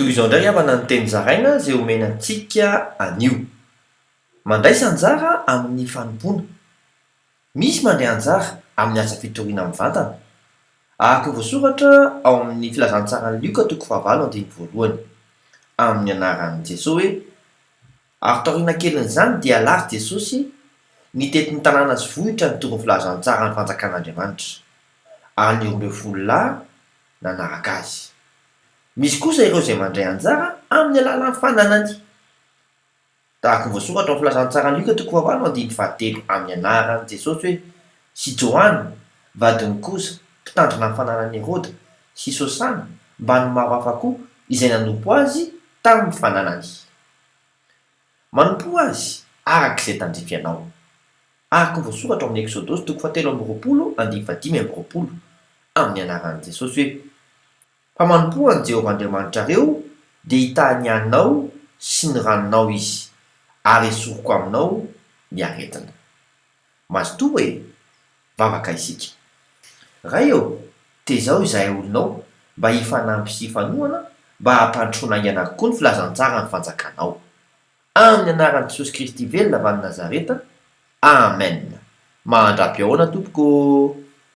Toy izao indray avana ny teny zaraina izay omenantsika anio. Mandraisa anjara amin'ny fanompoana. Misy mandeha anjara amin'ny asa fitoriana amin'ny vantana. Araka ny voasoratra ao amin'ny filazantsara ny Lioka 7:1 amin'ny anaran'i Jesosy hoe: ary taoriana kelin'izany dia lary Jesosy nitety ny tanàna sy vohitra ny toron'ny filazantsara ny fanjakan'Andriamanitra, ary ny 12 nanaraka azy. Misy kosa ireo izay mandray anjara amin'ny alalan'ny fananany. Tahaka ny voasoratra amin'ny filazantsara ny Lioka 7:3 amin'ny anaran'i Jesosy hoe: sy Johana vadiny kosa mpitandrina amin'ny fananan'i Herôda sy Sôsana mba nomaro hafa koa izay nanompo azy tamin'ny fananany. Manompo azy arak'izay tandrify ianao. Araka ny voasoratra amin'ny Exodosy 7:15 amin'ny anaran'i Jesosy hoe: fa manompo an'i Jehovah Andriamanitra reo dia hitany anao sy ny ranonao izy, ary esoroko aminao ny aretina. Mazotoa hoe vavaka isika. Ray eo, tezao izahay olonao mba hifanampy sy hifanohana mba hampandrosoana aingana kokoa ny filazantsara ny fanjakanao. Amin'ny anaran'i Jesosy Kristy velona avy any Nazareta. Amen. Mahandrapy ahoana tompoko.